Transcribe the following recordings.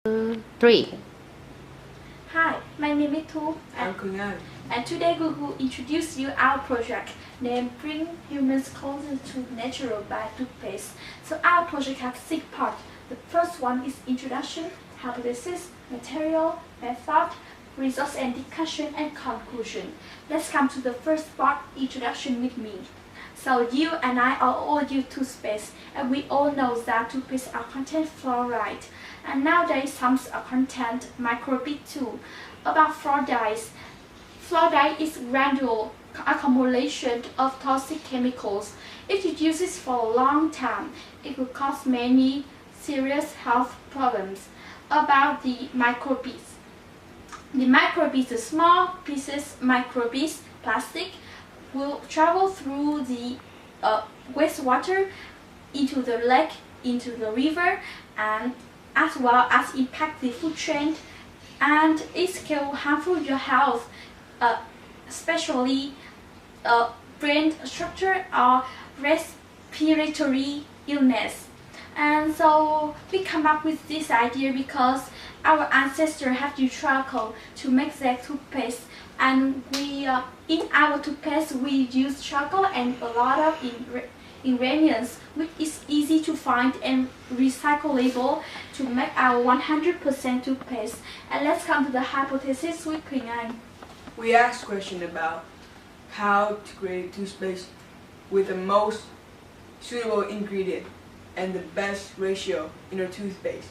3. Hi, my name is Thu. I'm Quynh Anh. And today we will introduce you our project named Bring Humans Closer to Nature by Toothpaste. So our project has 6 parts. The first one is introduction, hypothesis, material, method, results and discussion, and conclusion. Let's come to the first part, introduction with me. So you and I are all use toothpaste, and we all know that toothpaste are contain fluoride. And nowadays some are content microbead too. About fluoride. Fluoride is gradual accumulation of toxic chemicals. If you use it for a long time, it will cause many serious health problems. About the microbeads. The microbeads, the small pieces microbeads, plastic, will travel through the wastewater into the lake, into the river, and as well as impact the food chain, and it can harmful your health, especially brain structure or respiratory illness. And so we come up with this idea because our ancestors have used charcoal to make their toothpaste, and we in our toothpaste we use charcoal and a lot of ingredients which is easy to find and recyclable to make our 100% toothpaste. And let's come to the hypothesis with Quynh Anh. We asked questions about how to create toothpaste with the most suitable ingredient and the best ratio in our toothpaste.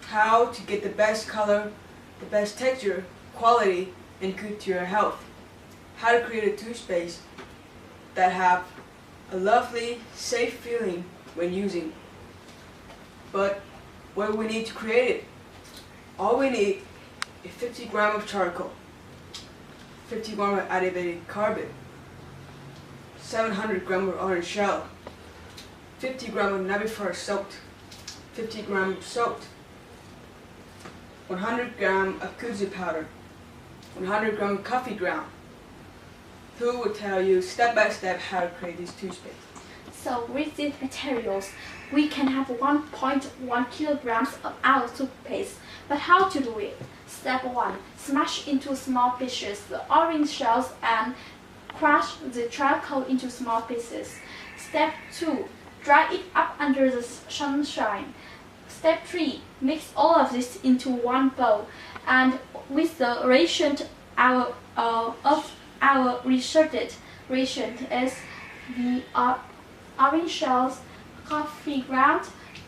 How to get the best color, the best texture, quality, and good to your health. How to create a toothpaste that have a lovely, safe feeling when using. But what we need to create it? All we need is 50 grams of charcoal, 50 grams of activated carbon, 700 grams of orange shell, 50 grams of Navifer soaked, 50 grams soaked, 100 grams of kudzu powder, 100 grams of coffee ground. Who will tell you step by step how to create this toothpaste? So with these materials, we can have 1.1 kilograms of our toothpaste. But how to do it? Step 1. Smash into small pieces the orange shells and crush the charcoal into small pieces. Step 2. Dry it up under the sunshine. Step 3. Mix all of this into one bowl, and with the ration of our researched ration is the orange shells, coffee ground,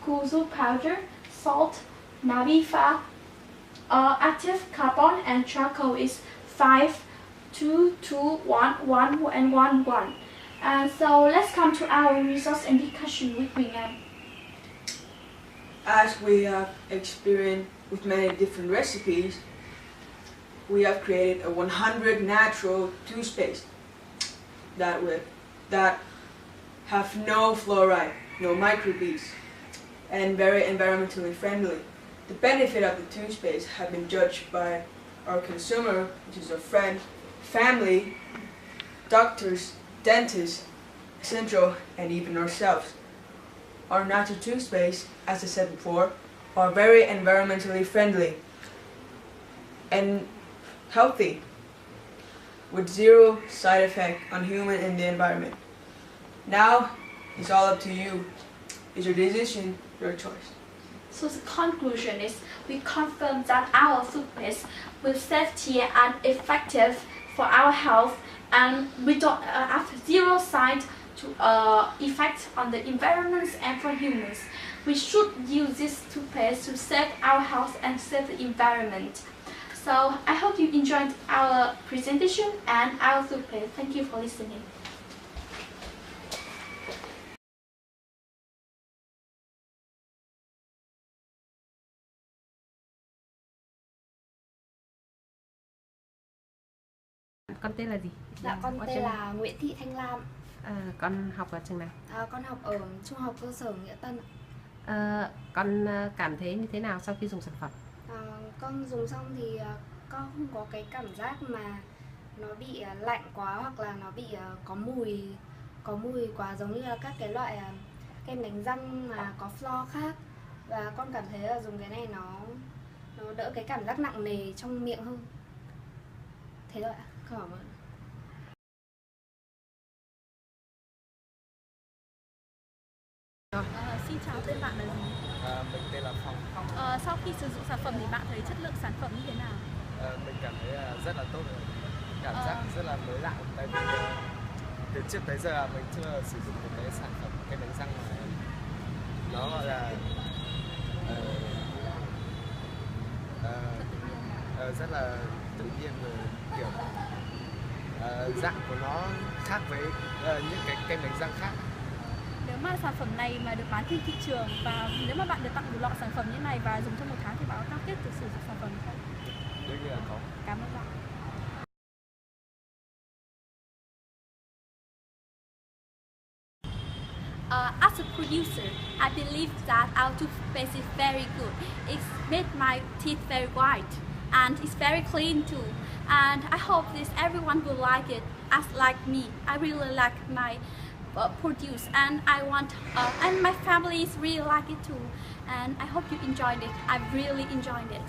kudzu powder, salt, Navifer, active carbon, and charcoal is 5, 2, 2, 1, 1, and 1, 1. And so let's come to our results and discussion with Quynh Anh. As we have experienced with many different recipes, we have created a 100 natural toothpaste that have no fluoride, no microbeads, and very environmentally friendly. The benefit of the toothpaste have been judged by our consumer, which is our friend, family, doctors, dentists, essential, and even ourselves. Our natural toothpaste, as I said before, are very environmentally friendly and healthy, with zero side effect on human and the environment. Now, it's all up to you. It's your decision, your choice. So the conclusion is we confirm that our toothpaste will safety and effective for our health, and we don't have zero side effect on the environment and for humans. We should use this toothpaste to save our health and save the environment. So I hope you enjoyed our presentation and our toothpaste. Thank you for listening. Con tên là gì? Dạ, con tên là Nguyễn Thị Thanh Lam. Con học ở trường nào? Con học ở Trung học cơ sở Nghĩa Tân. Con cảm thấy như thế nào sau khi dùng sản phẩm? Con dùng xong thì con không có cái cảm giác mà nó bị lạnh quá, hoặc là nó bị có mùi quá giống như là các cái loại kem đánh răng mà có fluor khác. Và con cảm thấy là dùng cái này nó nó đỡ cái cảm giác nặng nề trong miệng hơn. Thế thôi ạ. Cảm ơn. Xin chào, tên bạn là gì? Mình tên là Phong. Sau khi sử dụng sản phẩm thì bạn thấy chất lượng sản phẩm như thế nào? Mình cảm thấy rất là tốt, cảm giác rất là mới lạ, tại vì từ trước tới giờ mình chưa sử dụng một cái sản phẩm kem đánh răng mà nó gọi là rất là tự nhiên, rồi kiểu dạng của nó khác với những cái kem đánh răng khác. Nếu mà sản phẩm này mà được bán trên thị trường và nếu mà bạn được tặng một lọ sản phẩm như này và dùng trong 1 tháng thì bạn có cam kết được sử dụng sản phẩm không? Đương nhiên là có. Cảm ơn bạn. As a producer, I believe that our toothpaste is very good. It's made my teeth very white and it's very clean too. And I hope this everyone will like it as like me. I really like my produce and I want and my family really like it too. And I hope you enjoyed it. I really enjoyed it.